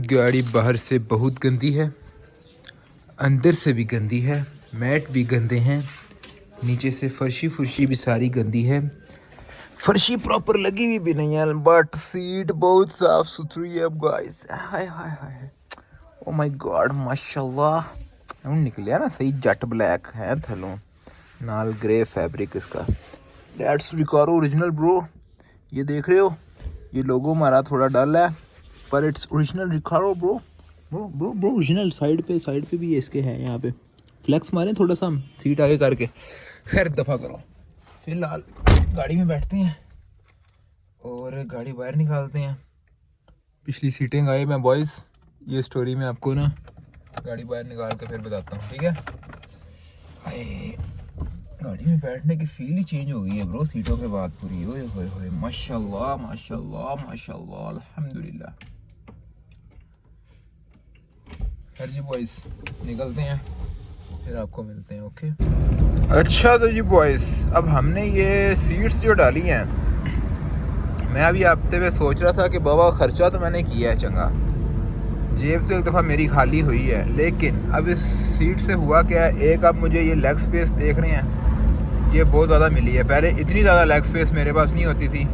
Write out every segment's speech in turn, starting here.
गाड़ी बाहर से बहुत गंदी है, अंदर से भी गंदी है, मैट भी गंदे हैं, नीचे से फर्शी भी सारी गंदी है। फर्शी प्रॉपर लगी हुई भी नहीं है, बट सीट बहुत साफ सुथरी है guys. Hi hi hi, oh my God, माशाल्लाह। हम निकलिया ना सही, जट ब्लैक है थलों नाल ग्रे फैब्रिक इसका। That's Recaro original bro. ये देख रहे हो, ये लोगो हमारा थोड़ा डल है पर its original Recaro bro. Bro original. Side पे भी इसके हैं, यहाँ पे फ्लेक्स मारें थोड़ा सा हम सीट आगे करके। खैर दफ़ा करो, फिलहाल गाड़ी में बैठते हैं और गाड़ी बाहर निकालते हैं। पिछली सीटें गायब हैं बॉयज़, ये स्टोरी मैं आपको ना गाड़ी बाहर निकाल के फिर बताता हूँ, ठीक है। हाय, गाड़ी में बैठने की फील ही चेंज हो गई है ब्रो सीटों के बाद पूरी। ओए होए होए, माशाल्लाह माशाल्लाह माशाल्लाह, अल्हम्दुलिल्लाह। खैर जी बॉयज़, निकलते हैं फिर आपको मिलते हैं, ओके। अच्छा तो जी बॉयज़, अब हमने ये सीट्स जो डाली हैं, मैं अभी हफ्ते में सोच रहा था कि बाबा ख़र्चा तो मैंने किया है चंगा, जेब तो एक दफ़ा मेरी खाली हुई है, लेकिन अब इस सीट से हुआ क्या है, एक अब मुझे ये लेग स्पेस देख रहे हैं, ये बहुत ज़्यादा मिली है। पहले इतनी ज़्यादा लेग स्पेस मेरे पास नहीं होती थी,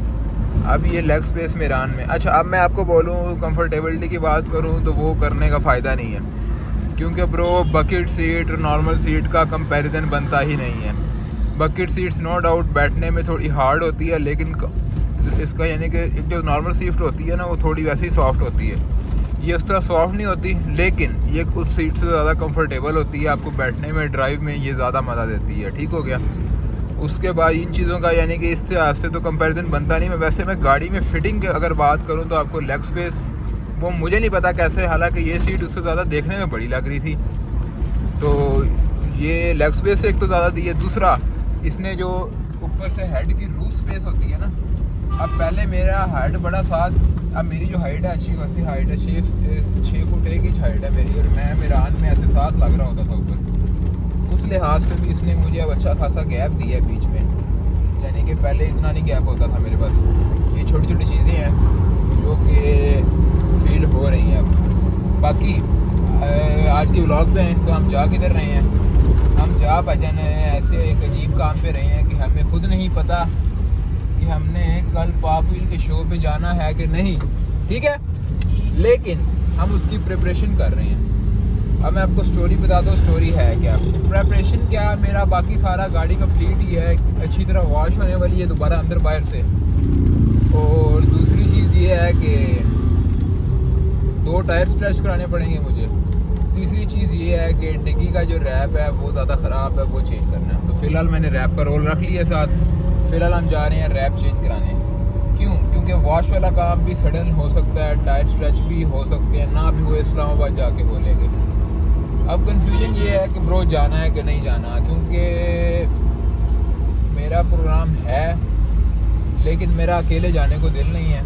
अब ये लेग स्पेस मेरान में। अच्छा, अब मैं आपको बोलूँ कंफर्टेबिलिटी की बात करूँ तो वो करने का फ़ायदा नहीं है, क्योंकि ब्रो बकेट सीट और नॉर्मल सीट का कंपैरिजन बनता ही नहीं है। बकेट सीट्स नो डाउट बैठने में थोड़ी हार्ड होती है, लेकिन इसका यानी कि एक जो नॉर्मल सीट होती है ना, वो थोड़ी वैसी सॉफ्ट होती है। ये उस तरह सॉफ्ट नहीं होती, लेकिन ये उस सीट से ज़्यादा कंफर्टेबल होती है। आपको बैठने में, ड्राइव में ये ज़्यादा मज़ा देती है, ठीक हो गया। उसके बाद इन चीज़ों का यानी कि इससे आपसे तो कंपैरिजन बनता नहीं। मैं वैसे मैं गाड़ी में फ़िटिंग की अगर बात करूँ तो आपको लेग स्पेस, वो मुझे नहीं पता कैसे, हालांकि ये सीट उससे ज़्यादा देखने में बड़ी लग रही थी, तो ये लेग स्पेस एक तो ज़्यादा दी है। दूसरा, इसने जो ऊपर से हेड की रूफ स्पेस होती है ना, अब पहले मेरा हाइट बड़ा साथ, अब मेरी जो हाइट है अच्छी खासी हाइट है, 6 फुट 1 इंच हाइट है मेरी, और मैं मेरान में ऐसे साथ लग रहा होता था ऊपर। उस लिहाज से भी इसने मुझे अब अच्छा खासा गैप दिया है बीच में, यानी कि पहले इतना नहीं गैप होता था मेरे पास। ये छोटी छोटी चीज़ें हैं जो कि फील हो रही हैं अब। बाकी आज के व्लॉग पे हैं, तो हम जा किधर रहे हैं, हम जा भजन ऐसे एक अजीब काम पे रहे हैं कि हमें खुद नहीं पता कि हमने कल पापील के शो पे जाना है कि नहीं, ठीक है, लेकिन हम उसकी प्रिपरेशन कर रहे हैं। अब मैं आपको स्टोरी बताता हूँ, स्टोरी है क्या, प्रिपरेशन क्या, मेरा बाकी सारा गाड़ी कंप्लीट ही है, अच्छी तरह वॉश होने वाली है दोबारा अंदर बाहर से। और दूसरी चीज़ ये है कि 2 टायर स्ट्रेच कराने पड़ेंगे मुझे। तीसरी चीज़ ये है कि डिग्गी का जो रैप है वो ज़्यादा ख़राब है, वो चेंज करना है। तो फ़िलहाल मैंने रैप का रोल रख लिया साथ, फ़िलहाल हम जा रहे हैं रैप चेंज कराने। क्यों? क्योंकि वॉश वाला काम भी सडन हो सकता है, टायर स्ट्रेच भी हो सकते हैं, ना भी वो इस्लामाबाद जाके बोलेंगे। अब कन्फ्यूजन ये है कि ब्रो जाना है कि नहीं जाना, क्योंकि मेरा प्रोग्राम है लेकिन मेरा अकेले जाने को दिल नहीं है।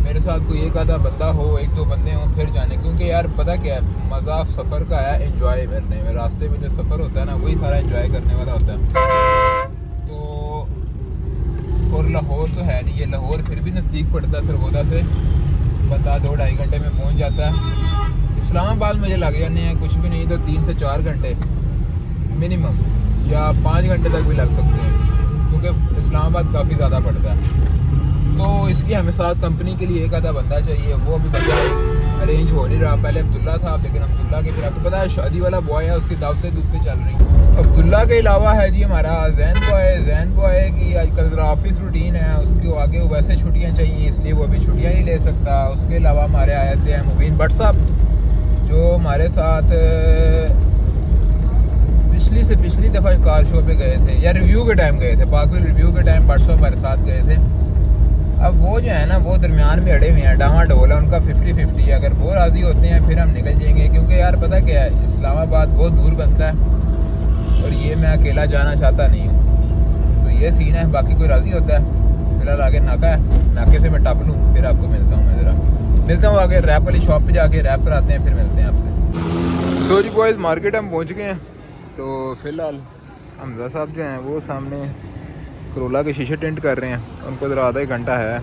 मेरे साथ कोई एक आधा बंदा हो, 1-2 बंदे हों फिर जाने, क्योंकि यार पता क्या है, मज़ा सफ़र का है एंजॉय करने में। रास्ते में जो सफ़र होता है ना, वही सारा एंजॉय करने वाला होता है। तो और लाहौर तो है नहीं, ये लाहौर फिर भी नज़दीक पड़ता है सरगोदा से, बंदा 2-2.5 घंटे में पहुंच जाता है। इस्लामाबाद मुझे लग जाने हैं कुछ भी नहीं तो 3 से 4 घंटे मिनिमम, या 5 घंटे तक भी लग सकते हैं, क्योंकि इस्लामाबाद काफ़ी ज़्यादा पड़ता है। तो इसलिए हमें साथ कंपनी के लिए एक आधा बंदा चाहिए, वो अभी बंदा अरेंज हो नहीं रहा। पहले अब्दुल्ला था, लेकिन अब्दुल्ला के फिर आपको पता है शादी वाला बॉय है, उसकी दावतें दुवतें चल रही हैं। अब्दुल्ला के अलावा है जी हमारा जैन बॉय की आजकल ज़रा ऑफिस रूटीन है, उसको आगे वैसे छुट्टियाँ चाहिए, इसलिए वो अभी छुट्टियाँ नहीं ले सकता। उसके अलावा हमारे आए थे मुबीन भट्ट साहब, जो हमारे साथ पिछली दफ़ा कार शो पे गए थे, या रिव्यू के टाइम गए थे, पाकविल रिव्यू के टाइम भट्ट साहब हमारे साथ गए थे। अब वो जो है ना, वो दरमियान में अड़े हुए हैं, डामाडोल है उनका, 50-50 है। अगर वो राज़ी होते हैं फिर हम निकल जाएंगे, क्योंकि यार पता क्या है, इस्लामाबाद बहुत दूर बनता है और ये मैं अकेला जाना चाहता नहीं हूँ, तो ये सीन है। बाकी कोई राज़ी होता है, फिलहाल आगे नाका है, नाके से मैं टप लूँ, फिर आपको मिलता हूँ। मैं ज़रा मिलता हूँ आगे रैप वाली शॉप पर जाके रैप कराते हैं, फिर मिलते हैं आपसे। सो जी बॉयज़, मार्केट हम पहुँच गए हैं। तो फ़िलहाल हमजा साहब जो हैं वो सामने करोला के शीशे टेंट कर रहे हैं, उनको ज़रा आधा 1 घंटा है।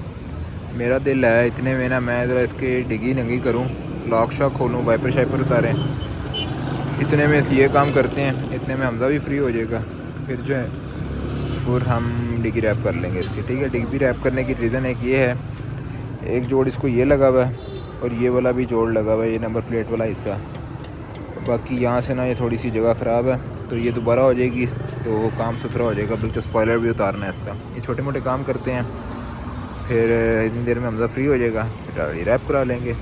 मेरा दिल है इतने में ना मैं ज़रा इसकी डिगी नंगी करूं लॉक शॉक खोलूँ, वाइपर शाइपर उतारें। इतने में ये काम करते हैं, इतने में हमजा भी फ्री हो जाएगा। फिर जो है फिर हम डिग्गी रैप कर लेंगे इसकी। ठीक है, डिग्गी रैप करने की रीज़न एक ये है, एक जोड़ इसको ये लगा हुआ है और ये वाला भी जोड़ लगा हुआ है, ये नंबर प्लेट वाला हिस्सा। बाकी यहाँ से ना ये थोड़ी सी जगह ख़राब है, तो ये दोबारा हो जाएगी तो काम सुथरा हो जाएगा। बल्कि स्पॉयलर भी उतारना है इसका। ये छोटे मोटे काम करते हैं, फिर इतनी देर में हमजा फ्री हो जाएगा, फिर गाड़ी रैप करा लेंगे।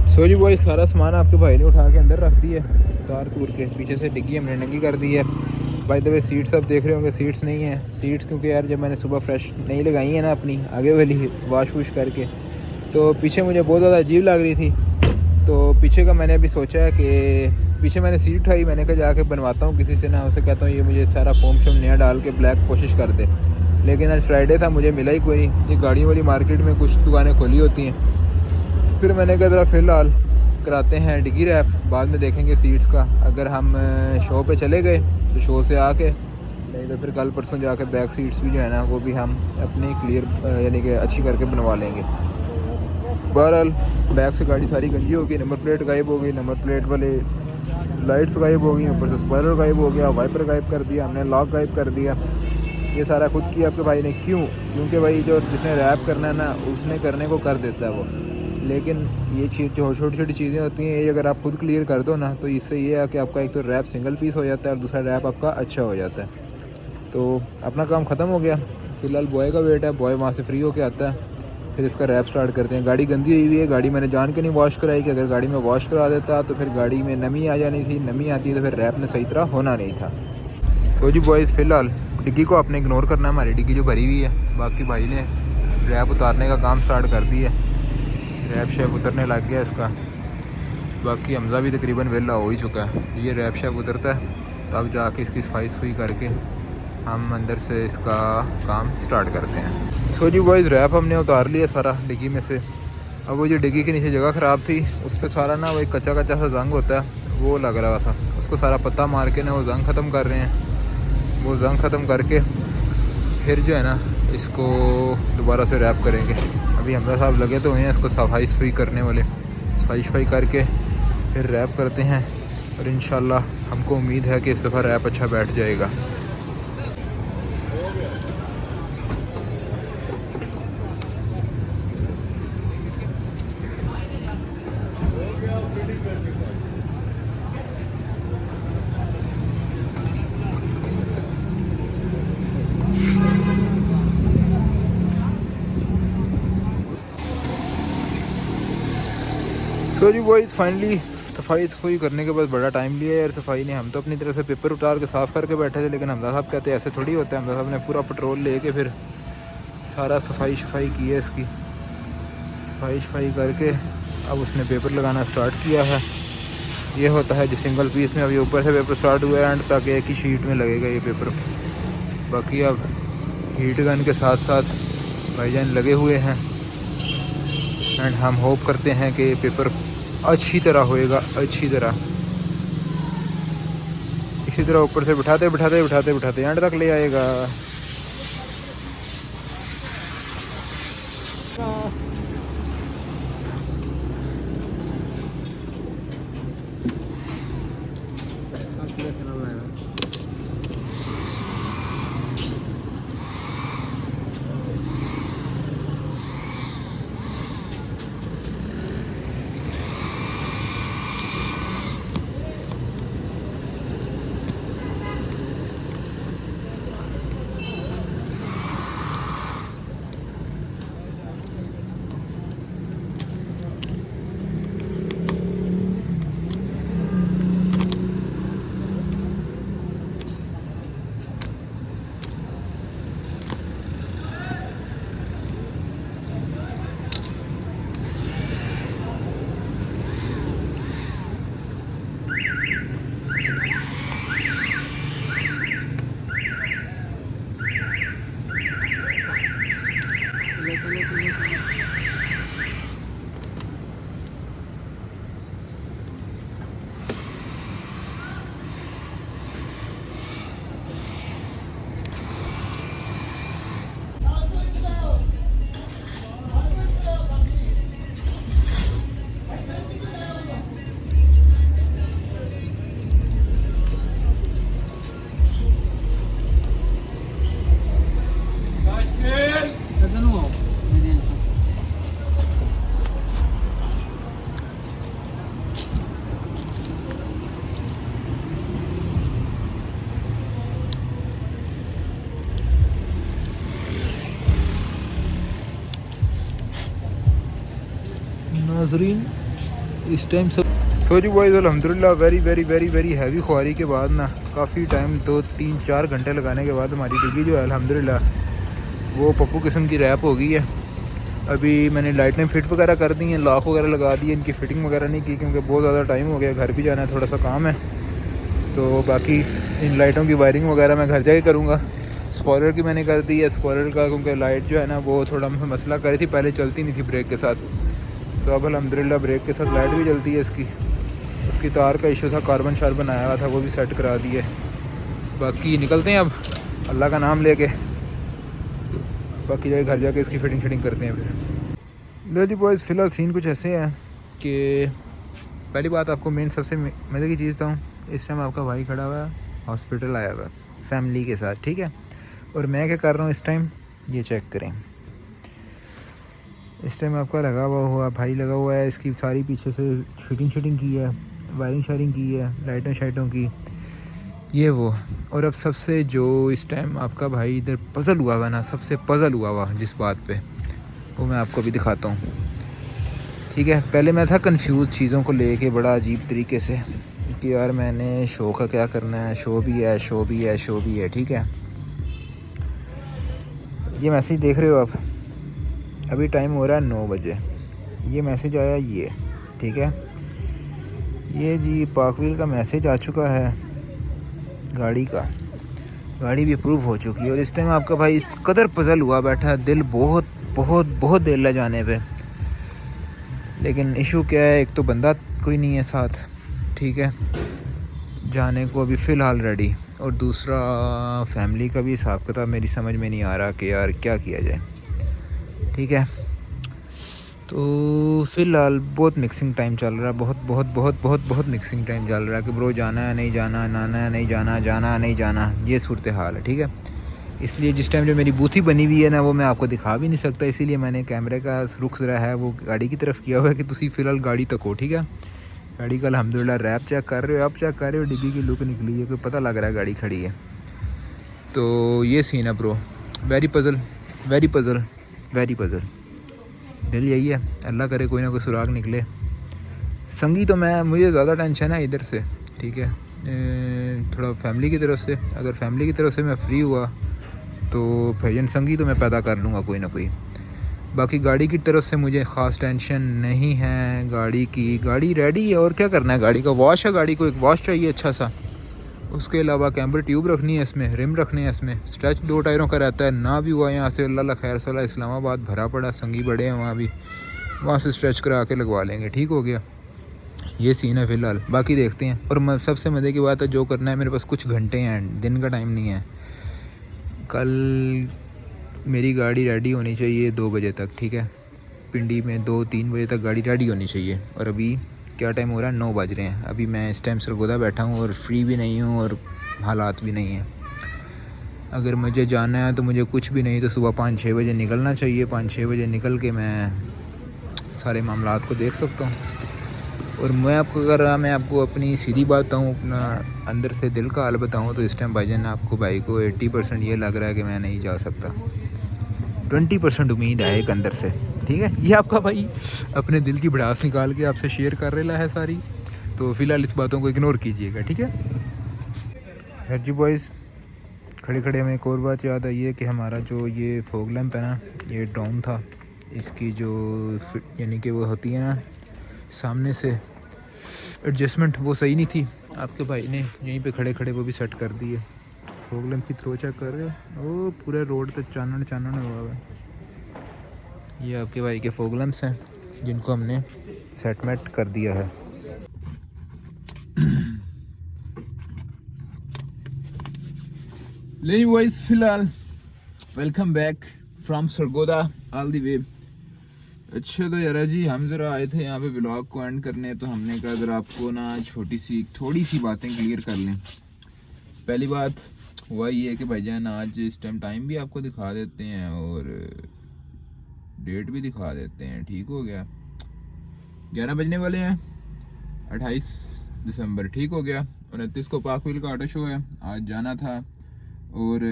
सो जी भाई, सारा सामान आपके भाई ने उठा के अंदर रख दिया, तार तूर के। पीछे से डिग्गी हमने नंगी कर दी है। बाय द वे सीट्स आप देख रहे होंगे, सीट्स नहीं है। सीट्स क्योंकि यार जब मैंने सुबह फ्रेश नहीं लगाई है ना अपनी आगे वाली वाश वूश करके, तो पीछे मुझे बहुत ज़्यादा अजीब लग रही थी। तो पीछे का मैंने अभी सोचा है कि पीछे मैंने सीट उठाई, मैंने कहा जाके बनवाता हूँ किसी से ना, उसे कहता हूँ ये मुझे सारा फोम शोम नया डाल के ब्लैक कोशिश कर दे। लेकिन आज फ्राइडे था, मुझे मिला ही कोई नहीं। ये गाड़ियों वाली मार्केट में कुछ दुकानें खोली होती हैं। फिर मैंने कहा ज़रा फ़िलहाल कराते हैं डिग्गी रैप, बाद में देखेंगे सीट्स का। अगर हम शो पे चले गए तो शो से आके, नहीं तो फिर कल परसों जाकर बैक सीट्स भी जो है ना वो भी हम अपनी क्लियर यानी कि अच्छी करके बनवा लेंगे। बहरहाल बैक से गाड़ी सारी गंजी हो गई, नंबर प्लेट गायब हो गई, नंबर प्लेट वाले लाइट्स गायब हो गई, ऊपर से स्पॉइलर गायब हो गया, वाइपर गायब कर दिया हमने, लॉक गायब कर दिया। ये सारा खुद किया आपके भाई ने। क्यों? क्योंकि भाई जो जिसने रैप करना है ना उसने करने को कर देता है वो। लेकिन ये चीज़ जो छोटी छोटी चीज़ें होती हैं, ये अगर आप खुद क्लियर कर दो ना, तो इससे ये है कि आपका एक तो रैप सिंगल पीस हो जाता है और दूसरा रैप आपका अच्छा हो जाता है। तो अपना काम ख़त्म हो गया। फ़िलहाल बॉय का वेट है, बॉय वहाँ से फ्री होके आता है, फिर इसका रैप स्टार्ट करते हैं। गाड़ी गंदी हुई है, गाड़ी मैंने जान के नहीं वॉश कराई कि अगर गाड़ी में वॉश करा देता तो फिर गाड़ी में नमी आ जानी थी, नमी आती तो फिर रैप में सही तरह होना नहीं था। सो जी बॉयज़, फ़िलहाल डिग्गी को आपने इग्नोर करना है, हमारी डिग्गी जो भरी हुई है। बाकी भाई ने रैप उतारने का काम स्टार्ट कर दिया, रैप शैप उतरने लग गया इसका। बाकी हमजा भी तकरीबन वेला हो ही चुका है। ये रैप शैप उतरता है तब जाके इसकी सफाई करके हम अंदर से इसका काम स्टार्ट करते हैं। सो जी बॉयज़, रैप हमने उतार लिया सारा डिग्गी में से। अब वो जो डिग्गी के नीचे जगह ख़राब थी उस पर सारा ना वो एक कच्चा कच्चा सा जंग होता है वो लग रहा था, उसको सारा पत्ता मार के ना वो जंग ख़त्म कर रहे हैं। वो जंग ख़त्म करके फिर जो है ना इसको दोबारा से रैप करेंगे। अभी हमजा साहब लगे तो हुए हैं इसको सफाई करने वाले, सफाई करके फिर रैप करते हैं। और इंशाल्लाह हमको उम्मीद है कि इस दफ़ा रैप अच्छा बैठ जाएगा। तो जी बॉयज़, फाइनली सफाई करने के बाद बड़ा टाइम लिया यार सफाई ने। हम तो अपनी तरह से पेपर उतार के साफ़ करके बैठे थे, लेकिन हमजा साहब कहते हैं ऐसे थोड़ी होता है। हमजा साहब ने पूरा पेट्रोल लेके फिर सारा सफाई की है इसकी। सफाई करके अब उसने पेपर लगाना स्टार्ट किया है। ये होता है जो सिंगल पीस में। अभी ऊपर से पेपर स्टार्ट हुआ है एंड तक एक ही शीट में लगेगा ये पेपर। बाकी अब हीट गन के साथ साथ भाईजान लगे हुए हैं एंड हम होप करते हैं कि पेपर अच्छी तरह होएगा, अच्छी तरह। इसी तरह ऊपर से बिठाते एंड तक ले आएगा। नाजरीन इस टाइम सब सो जी बॉयज़ अल्हम्दुलिल्लाह very very very very heavy ख्वारी के बाद ना काफ़ी टाइम 2-3-4 घंटे लगाने के बाद हमारी डिग्गी जो है अल्हम्दुलिल्लाह वो पप्पू किस्म की रैप हो गई है। अभी मैंने लाइटें फिट वगैरह कर दी हैं, लॉक वगैरह लगा दी है, इनकी फ़िटिंग वगैरह नहीं की क्योंकि बहुत ज़्यादा टाइम हो गया, घर भी जाना है, थोड़ा सा काम है। तो बाकी इन लाइटों की वायरिंग वगैरह मैं घर जाके करूँगा। स्पॉयलर की मैंने कर दी है, स्पॉयलर का क्योंकि लाइट जो है ना वो थोड़ा मसला कर रही थी, पहले चलती नहीं थी ब्रेक के साथ, तो अब अल्हम्दुलिल्लाह ब्रेक के साथ लाइट भी जलती है इसकी। उसकी तार का इशू था, कार्बन शार्बन आया हुआ था, वो भी सेट करा दिए। बाकी निकलते हैं अब अल्लाह का नाम लेके, बाकी जाके घर जाके इसकी फ़िटिंग करते हैं फिर। लो जी बॉयज़ फ़िलहाल सीन कुछ ऐसे हैं कि पहली बात आपको मेन सबसे मज़े की चीज़ था, इस टाइम आपका भाई खड़ा हुआ है, हॉस्पिटल आया हुआ है फैमिली के साथ, ठीक है। और मैं क्या कर रहा हूँ इस टाइम, ये चेक करें, इस टाइम आपका लगा हुआ भाई लगा हुआ है, इसकी सारी पीछे से फिटिंग की है, वायरिंग शायरिंग की है, लाइटों शाइटों की, ये वो। और अब सबसे जो इस टाइम आपका भाई इधर पज़ल हुआ हुआ ना, सबसे पज़ल हुआ हुआ जिस बात पे, वो मैं आपको भी दिखाता हूँ, ठीक है। पहले मैं था कंफ्यूज चीज़ों को लेके बड़ा अजीब तरीके से कि यार मैंने शो का क्या करना है, शो भी है, ठीक है। ये मैसेज देख रहे हो आप, अभी टाइम हो रहा है 9 बजे, ये मैसेज आया ये, ठीक है। ये जी पाकविल का मैसेज आ चुका है गाड़ी का, गाड़ी भी अप्रूव हो चुकी है। और इस टाइम आपका भाई इस कदर पजल हुआ बैठा है, दिल बहुत बहुत बहुत दिल है जाने पे, लेकिन इशू क्या है, एक तो बंदा कोई नहीं है साथ, ठीक है, जाने को अभी फ़िलहाल रेडी, और दूसरा फैमिली का भी हिसाब किताब मेरी समझ में नहीं आ रहा कि यार क्या किया जाए, ठीक है। तो फ़िलहाल बहुत मिक्सिंग टाइम चल रहा है, बहुत मिक्सिंग टाइम चल रहा है कि ब्रो जाना है नहीं जाना, नाना है नहीं जाना, जाना है नहीं जाना, ये सूरत हाल है, ठीक है। इसलिए जिस टाइम जो मेरी बूथी बनी हुई है ना वो मैं आपको दिखा भी नहीं सकता, इसीलिए मैंने कैमरे का रुख जरा है वो गाड़ी की तरफ किया हुआ है कि तुसी फ़िलहाल गाड़ी तक हो, ठीक है। गाड़ी का अल्हम्दुलिल्लाह रैप चेक कर रहे हो, आप चेक कर रहे हो, डिग्गी की लुक निकली है, कोई पता लग रहा है गाड़ी खड़ी है। तो ये सीन है ब्रो, वेरी पज़ल, दिल यही है, अल्लाह करे कोई ना कोई सुराग निकले। संगी तो मुझे ज़्यादा टेंशन है इधर से, ठीक है, थोड़ा फैमिली की तरफ से, अगर फैमिली की तरफ से मैं फ्री हुआ तो भजन संगी तो मैं पैदा कर लूँगा कोई ना कोई। बाकी गाड़ी की तरफ से मुझे ख़ास टेंशन नहीं है, गाड़ी रेडी है, और क्या करना है, गाड़ी का वॉश है, गाड़ी को एक वॉश चाहिए अच्छा सा, उसके अलावा कैम्बर ट्यूब रखनी है इसमें, रिम रखने हैं इसमें, स्ट्रेच 2 टायरों का रहता है, ना भी हुआ यहाँ से अल्लाह खैर सला, इस्लामाबाद भरा पड़ा, संगी बड़े हैं वहाँ भी, वहाँ से स्ट्रेच करा के लगवा लेंगे, ठीक हो गया। ये सीन है फ़िलहाल, बाकी देखते हैं। और सबसे मज़े की बात है, जो करना है मेरे पास कुछ घंटे हैं, दिन का टाइम नहीं है। कल मेरी गाड़ी रेडी होनी चाहिए 2 बजे तक, ठीक है, पिंडी में 2-3 बजे तक गाड़ी रेडी होनी चाहिए, और अभी क्या टाइम हो रहा है, 9 बज रहे हैं। अभी मैं इस टाइम सरगोदा बैठा हूँ और फ्री भी नहीं हूँ और हालात भी नहीं हैं। अगर मुझे जाना है तो मुझे कुछ भी नहीं तो सुबह 5-6 बजे निकलना चाहिए, 5-6 बजे निकल के मैं सारे मामलात को देख सकता हूँ। और मैं आपको अपनी सीधी बात बताऊँ, अपना अंदर से दिल का हाल बताऊँ, तो इस टाइम भाईजान आपको भाई को 80% ये लग रहा है कि मैं नहीं जा सकता, 20% उम्मीद है एक अंदर से, ठीक है। ये आपका भाई अपने दिल की भड़ास निकाल के आपसे शेयर कर रहा है सारी, तो फ़िलहाल इस बातों को इग्नोर कीजिएगा, ठीक है। खैर जी बॉयज़, खड़े हमें एक और बात याद आई है कि हमारा जो ये फॉग लैंप है ना, ये डाउन था, इसकी जो यानी कि वो होती है ना सामने से एडजस्टमेंट, वो सही नहीं थी, आपके भाई ने यहीं पे खड़े वो भी सेट कर दी है। फॉग लैंप की थ्रो चेक कर रहे हो, वो पूरे रोड तक चानन हुआ है। ये आपके भाई के फॉग लैंप्स हैं जिनको हमने सेटमेंट कर दिया है। ले वॉइस फिलहाल welcome back from Sargodha all the way. अच्छा तो यारा जी, हम ज़रा आए थे यहाँ पे व्लॉग को एंड करने, तो हमने कहा अगर आपको ना थोड़ी सी बातें क्लियर कर लें। पहली बात हुआ ये है कि भाईजान आज इस टाइम टाइम भी आपको दिखा देते हैं और डेट भी दिखा देते हैं, ठीक हो गया, 11 बजने वाले हैं, 28 दिसंबर, ठीक हो गया। 29 को पाकविल का ऑटो शो है, आज जाना था। और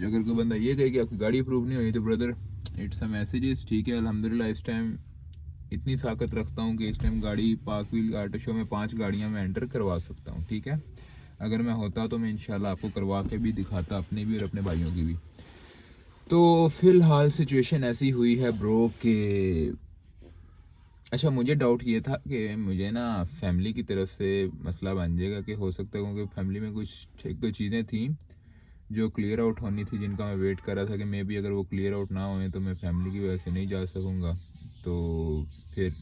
अगर कोई बंदा ये कहे कि आपकी गाड़ी अप्रूव नहीं हुई तो ब्रदर इट्स अ मैसेजेस, ठीक है। अल्हम्दुलिल्लाह इस टाइम इतनी ताकत रखता हूँ कि इस टाइम गाड़ी पार्क व्हील ऑटो शो में 5 गाड़ियाँ मैं एंटर करवा सकता हूँ, ठीक है। अगर मैं होता तो मैं इंशाल्लाह आपको करवा के भी दिखाता, अपने भी और अपने भाइयों की भी। तो फ़िलहाल सिचुएशन ऐसी हुई है ब्रो कि अच्छा, मुझे डाउट ये था कि मुझे ना फैमिली की तरफ से मसला बन जाएगा कि हो सकता है, क्योंकि फैमिली में कुछ एक दो चीज़ें थी जो क्लियर आउट होनी थी, जिनका मैं वेट कर रहा था कि मे बी अगर वो क्लियर आउट ना होए तो मैं फैमिली की वजह से नहीं जा सकूँगा। तो फिर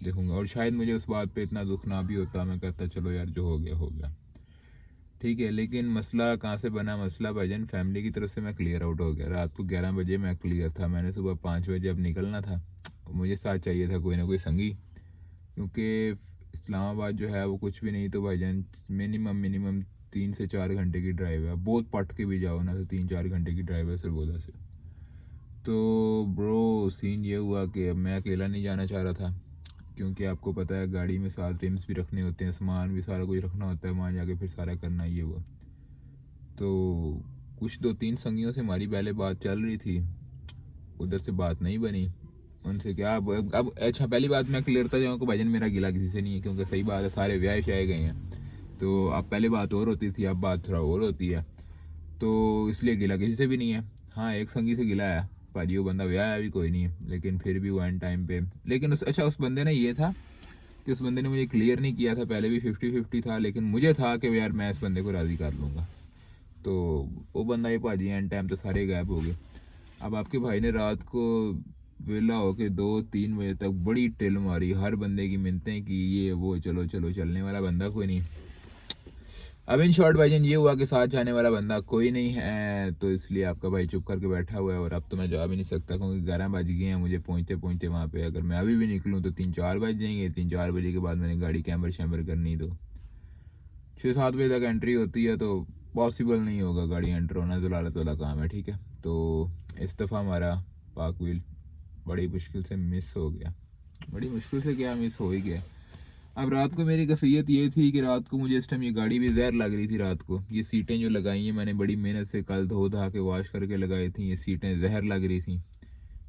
देखूँगा, और शायद मुझे उस बात पे इतना दुख ना भी होता, मैं कहता चलो यार जो हो गया हो गया, ठीक है। लेकिन मसला कहाँ से बना, मसला भाईजान फैमिली की तरफ से मैं क्लियर आउट हो गया। रात को 11 बजे मैं क्लियर था, मैंने सुबह 5 बजे अब निकलना था। मुझे साथ चाहिए था कोई ना कोई संगी, क्योंकि इस्लामाबाद जो है वो कुछ भी नहीं तो भाईजान मिनिमम 3 से 4 घंटे की ड्राइव है। बहुत पट के भी जाओ ना तो 3-4 घंटे की ड्राइव है सरगोदा से। तो ब्रो सीन ये हुआ कि अब मैं अकेला नहीं जाना चाह रहा था, क्योंकि आपको पता है गाड़ी में साथ रिम्स भी रखने होते हैं, सामान भी सारा कुछ रखना होता है, वहाँ जाके फिर सारा करना ये वो। तो कुछ 2-3 संगियों से हमारी पहले बात चल रही थी, उधर से बात नहीं बनी उनसे। क्या अब अच्छा, पहली बात मैं क्लियर करता जाऊँ कि भाईजान मेरा गिला किसी से नहीं है, क्योंकि सही बात है सारे ब्याह शाये गए हैं। तो अब पहले बात और होती थी, अब बात थोड़ा और होती है, तो इसलिए गिला किसी से भी नहीं है। हाँ, एक संगी से गिला है भाजी, वो बंदा ब्याह भी कोई नहीं है, लेकिन फिर भी वो एंड टाइम पे, लेकिन उस बंदे ने ये था कि उस बंदे ने मुझे क्लियर नहीं किया था, पहले भी 50-50 था, लेकिन मुझे था कि यार मैं इस बंदे को राज़ी कर लूँगा। तो वो बंदा ये भाजी एंड टाइम तो सारे गायब हो गए। अब आपके भाई ने रात को वेला होके 2-3 बजे तक बड़ी टिल मारी, हर बंदे की मिन्नतें की, ये वो, चलो चलो, चलने वाला बंदा कोई नहीं। अब इन शॉर्ट भाईजान ये हुआ कि साथ जाने वाला बंदा कोई नहीं है, तो इसलिए आपका भाई चुप करके बैठा हुआ है। और अब तो मैं जा भी नहीं सकता, क्योंकि 11 बज गए हैं मुझे पहुँचते पहुँचते वहाँ पे। अगर मैं अभी भी निकलूँ तो 3-4 बज जाएंगे, 3-4 बजे के बाद मैंने गाड़ी कैमर शैमर करनी, तो 6-7 बजे तक एंट्री होती है, तो पॉसिबल नहीं होगा गाड़ी एंटर होना, जलालत वाला काम है, ठीक है। तो इस दफ़ा हमारा पार्क व्हील बड़ी मुश्किल से मिस हो गया, बड़ी मुश्किल से क्या, मिस हो ही गया। अब रात को मेरी कैफियत ये थी कि रात को मुझे इस टाइम ये गाड़ी भी जहर लग रही थी। रात को ये सीटें जो लगाई हैं मैंने बड़ी मेहनत से कल धो धा के वॉश करके लगाई थी, ये सीटें जहर लग रही थी,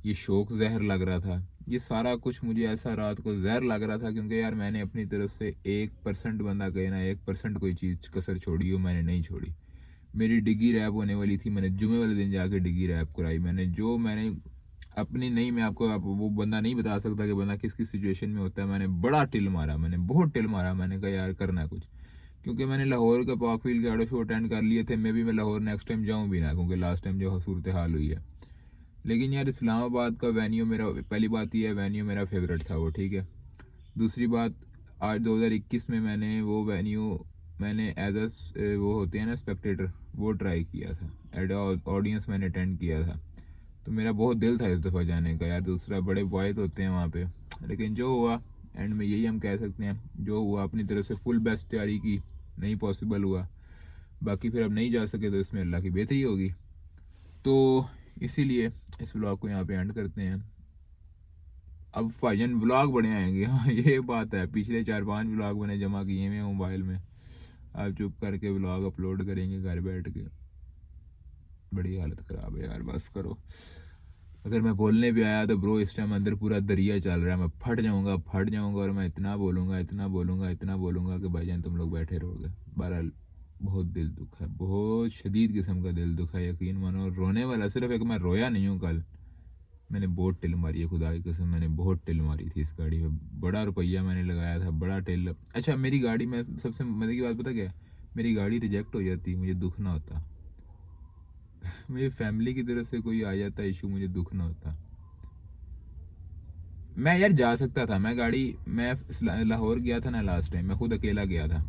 ये शोक जहर लग रहा था, ये सारा कुछ मुझे ऐसा रात को जहर लग रहा था, क्योंकि यार मैंने अपनी तरफ से 1% बंदा कहे ना, 1% कोई चीज़ कसर छोड़ी हो, मैंने नहीं छोड़ी। मेरी डिग्गी रैप होने वाली थी, मैंने जुमे वाले दिन जाके डिग्गी रैप कराई। मैंने अपनी नहीं, मैं आपको वो बंदा नहीं बता सकता कि बंदा किस किस सिचुएशन में होता है। मैंने बड़ा टिल मारा, मैंने बहुत टिल मारा, मैंने कहा यार करना है कुछ, क्योंकि मैंने लाहौर का पार्क व्हील के ऑटो शो अटेंड कर लिए थे। मैं लाहौर नेक्स्ट टाइम जाऊँ भी ना, क्योंकि लास्ट टाइम जो सूरत हाल हुई है। लेकिन यार इस्लामाबाद का वेन्यू मेरा, पहली बात ये है वेन्यू मेरा फेवरेट था वो, ठीक है। दूसरी बात, आज 2021 में मैंने वो वेन्यू मैंने एज वो होते हैं ना स्पेक्टेटर, वो ट्राई किया था, एड ऑडियंस मैंने अटेंड किया था। तो मेरा बहुत दिल था इस दफ़ा जाने का यार, दूसरा बड़े बॉयज़ होते हैं वहाँ पे। लेकिन जो हुआ एंड में यही हम कह सकते हैं, जो हुआ अपनी तरफ से फुल बेस्ट तैयारी की, नहीं पॉसिबल हुआ। बाकी फिर अब नहीं जा सके तो इसमें अल्लाह की बेहतरी होगी। तो इसीलिए इस व्लॉग को यहाँ पे एंड करते हैं। अब भाईजान व्लॉग बड़े आएंगे, हाँ ये बात है, पिछले 4-5 व्लॉग मैंने जमा किए हुए मोबाइल में, आप चुप करके व्लॉग अपलोड करेंगे घर बैठ के, बड़ी हालत ख़राब है यार, बस करो। अगर मैं बोलने भी आया तो ब्रो इस टाइम अंदर पूरा दरिया चल रहा है, मैं फट जाऊंगा, और मैं इतना बोलूँगा कि भाईजान तुम लोग बैठे रहोगे। बहरहाल बहुत दिल दुख है, बहुत शदीद किस्म का दिल दुख है, यकीन मानो रोने वाला। सिर्फ एक मैं रोया नहीं हूँ, कल मैंने बहुत टिल मारी है, खुदा की कसम मैंने बहुत टिल मारी थी इस गाड़ी में, बड़ा रुपया मैंने लगाया था, बड़ा टिल। अच्छा, मेरी गाड़ी में सबसे मज़े की बात पता क्या है, मेरी गाड़ी रिजेक्ट हो जाती, मुझे दुख ना होता। मेरी फैमिली की तरफ से कोई आ जाता इशू, मुझे दुख ना होता। मैं यार जा सकता था, मैं लाहौर गया था ना लास्ट टाइम, मैं खुद अकेला गया था,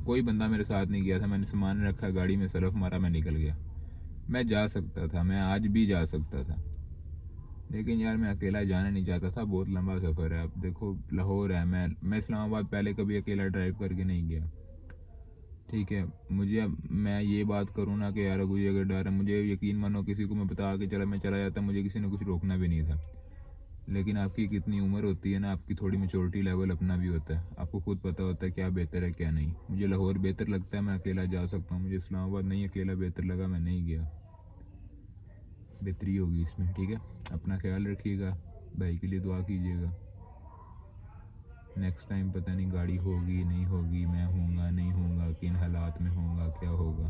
कोई बंदा मेरे साथ नहीं गया था। मैंने सामान रखा गाड़ी में, सरफ मारा, मैं निकल गया। मैं जा सकता था, मैं आज भी जा सकता था, लेकिन यार मैं अकेला जाना नहीं चाहता था। बहुत लंबा सफ़र है, अब देखो लाहौर है, मैं इस्लामाबाद पहले कभी अकेला ड्राइव करके नहीं गया, ठीक है। मुझे अब मैं ये बात करूँ ना कि यार कोई अगर डर है, मुझे यकीन मानो किसी को मैं बता के मैं चला जाता, मुझे किसी ने कुछ रोकना भी नहीं था। लेकिन आपकी कितनी उम्र होती है ना, आपकी थोड़ी मेच्योरिटी लेवल अपना भी होता है, आपको खुद पता होता है क्या बेहतर है क्या नहीं। मुझे लाहौर बेहतर लगता है, मैं अकेला जा सकता हूँ, मुझे इस्लामाबाद नहीं अकेला बेहतर लगा, मैं नहीं गया। बेहतरी होगी इसमें, ठीक है। अपना ख्याल रखिएगा, भाई के लिए दुआ कीजिएगा। नेक्स्ट टाइम पता नहीं गाड़ी होगी नहीं होगी, मैं होऊंगा नहीं होऊंगा, किन हालात में होऊंगा, क्या होगा,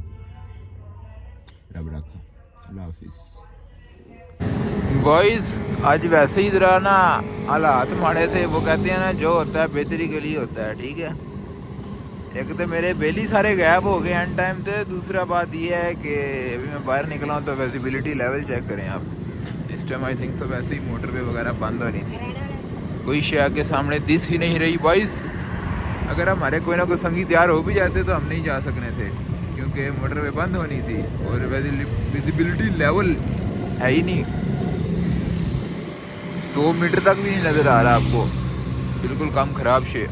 रब रखा। अल्लाह हाफिज़। बॉयज़ आज वैसे ही ज़रा ना हालात माड़े थे, वो कहते हैं ना जो होता है बेहतरी के लिए होता है, ठीक है। एक तो मेरे बिल ही सारे गायब हो गए एंड टाइम पे, दूसरा बात ये है कि अभी मैं बाहर निकला हूँ तो विजिबिलिटी लेवल चेक करें आप। इस टाइम आई थिंक तो वैसे ही मोटरवे वगैरह बंद होनी थी, कोई शय के सामने दिस ही नहीं रही बॉयज़। अगर हमारे कोई ना कोई संगी तैयार हो भी जाते तो हम नहीं जा सकने थे, क्योंकि मोटरवे बंद होनी थी और विजिबिलिटी लेवल है ही नहीं, 100 मीटर तक भी नहीं नज़र आ रहा आपको, बिल्कुल काम ख़राब शे।